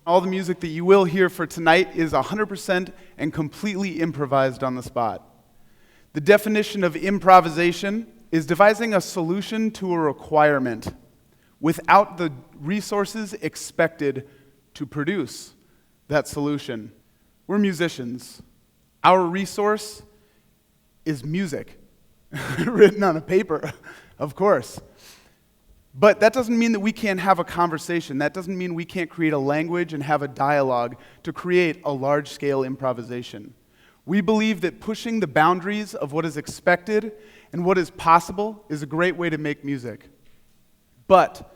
All the music that you will hear for tonight is 100% and completely improvised on the spot. The definition of improvisation is devising a solution to a requirement without the resources expected to produce that solution. We're musicians. Our resource is music, written on a paper, of course. But that doesn't mean that we can't have a conversation. That doesn't mean we can't create a language and have a dialogue to create a large-scale improvisation. We believe that pushing the boundaries of what is expected and what is possible is a great way to make music. But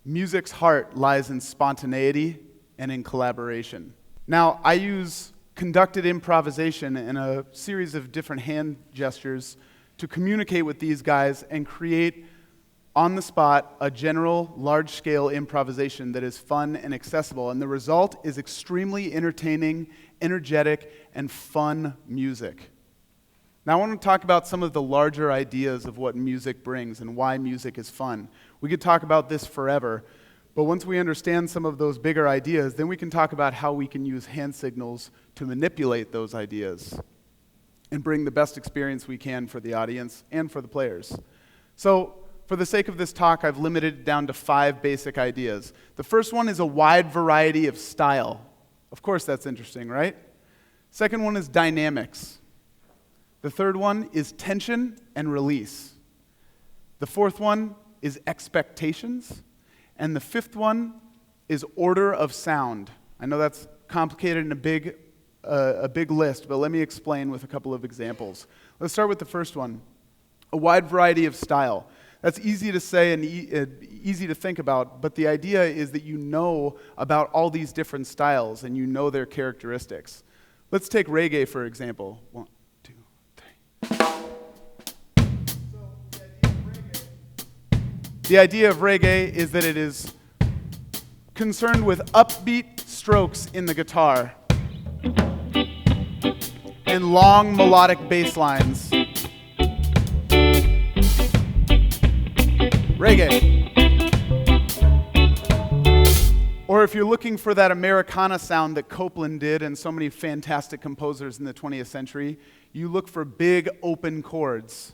music's heart lies in spontaneity and in collaboration. Now, I use conducted improvisation and a series of different hand gestures to communicate with these guys and create on the spot, a general, large-scale improvisation that is fun and accessible, and the result is extremely entertaining, energetic, and fun music. Now I want to talk about some of the larger ideas of what music brings and why music is fun. We could talk about this forever, but once we understand some of those bigger ideas, then we can talk about how we can use hand signals to manipulate those ideas and bring the best experience we can for the audience and for the players. So, for the sake of this talk, I've limited it down to 5 basic ideas. The first one is a wide variety of style. Of course, that's interesting, right? Second one is dynamics. The third one is tension and release. The fourth one is expectations. And the fifth one is order of sound. I know that's complicated and a big list, but let me explain with a couple of examples. Let's start with the first one, a wide variety of style. That's easy to say and easy to think about, but the idea is that you know about all these different styles and you know their characteristics. Let's take reggae, for example. 1, 2, 3. The idea of reggae is that it is concerned with upbeat strokes in the guitar and long melodic bass lines. Reggae. Or if you're looking for that Americana sound that Copland did and so many fantastic composers in the 20th century, you look for big open chords.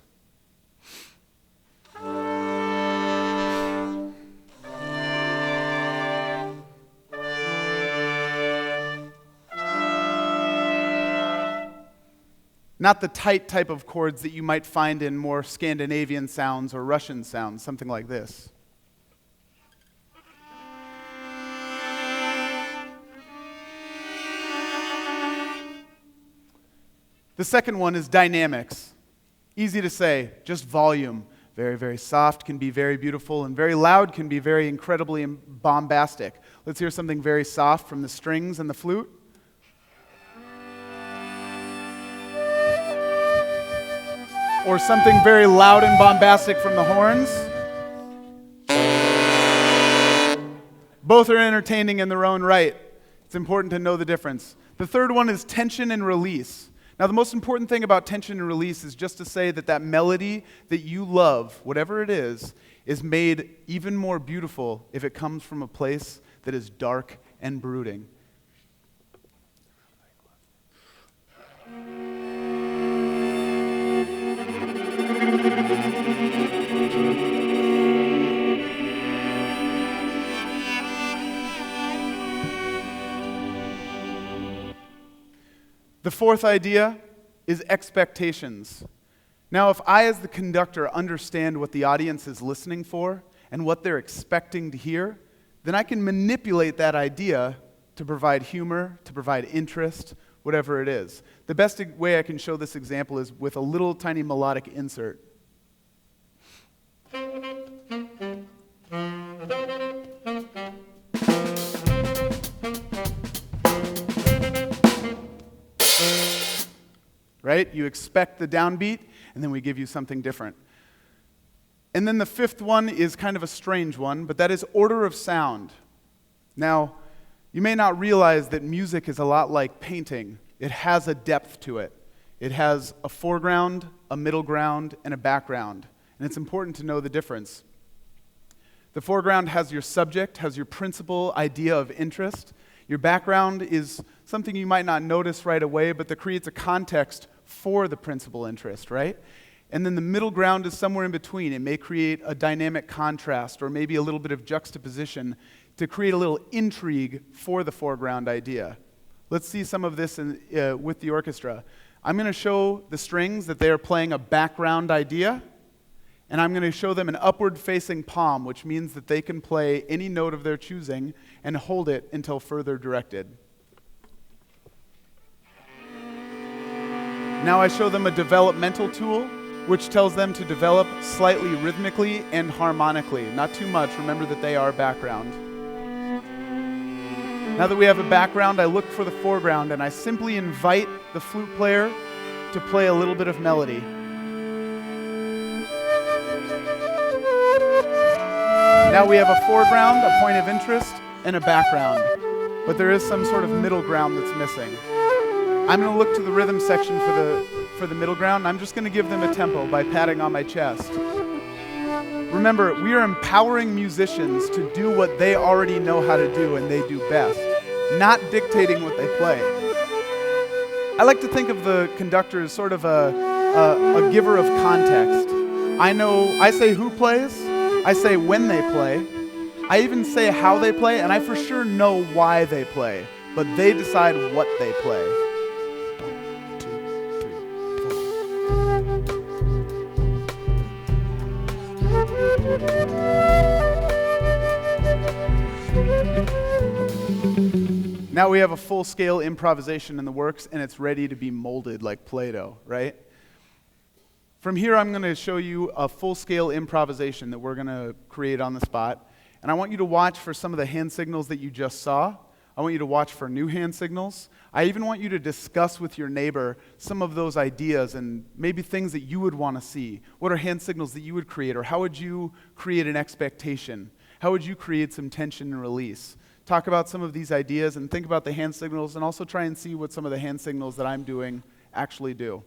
Not the tight type of chords that you might find in more Scandinavian sounds or Russian sounds, something like this. The second one is dynamics. Easy to say, just volume. Very, very soft can be very beautiful, and very loud can be very incredibly bombastic. Let's hear something very soft from the strings and the flute. Or something very loud and bombastic from the horns. Both are entertaining in their own right. It's important to know the difference. The third one is tension and release. Now, the most important thing about tension and release is just to say that that melody that you love, whatever it is made even more beautiful if it comes from a place that is dark and brooding. The fourth idea is expectations. Now, if I, as the conductor, understand what the audience is listening for and what they're expecting to hear, then I can manipulate that idea to provide humor, to provide interest, whatever it is. The best way I can show this example is with a little tiny melodic insert. right? You expect the downbeat, and then we give you something different. And then the fifth one is kind of a strange one, but that is order of sound. Now, you may not realize that music is a lot like painting. It has a depth to it. It has a foreground, a middle ground, and a background. And it's important to know the difference. The foreground has your subject, has your principal idea of interest. Your background is something you might not notice right away, but that creates a context for the principal interest, right? And then the middle ground is somewhere in between. It may create a dynamic contrast or maybe a little bit of juxtaposition to create a little intrigue for the foreground idea. Let's see some of this with the orchestra. I'm going to show the strings that they are playing a background idea, and I'm going to show them an upward-facing palm, which means that they can play any note of their choosing and hold it until further directed. Now I show them a developmental tool, which tells them to develop slightly rhythmically and harmonically. Not too much. Remember that they are background. Now that we have a background, I look for the foreground, and I simply invite the flute player to play a little bit of melody. Now we have a foreground, a point of interest, and a background. But there is some sort of middle ground that's missing. I'm going to look to the rhythm section for the middle ground. I'm just going to give them a tempo by patting on my chest. Remember, we are empowering musicians to do what they already know how to do and they do best, not dictating what they play. I like to think of the conductor as sort of a giver of context. I say who plays, I say when they play, I even say how they play, and I for sure know why they play, but they decide what they play. Now we have a full-scale improvisation in the works, and it's ready to be molded like Play-Doh, right? From here, I'm going to show you a full-scale improvisation that we're going to create on the spot. And I want you to watch for some of the hand signals that you just saw. I want you to watch for new hand signals. I even want you to discuss with your neighbor some of those ideas and maybe things that you would want to see. What are hand signals that you would create, or how would you create an expectation? How would you create some tension and release? Talk about some of these ideas and think about the hand signals, and also try and see what some of the hand signals that I'm doing actually do.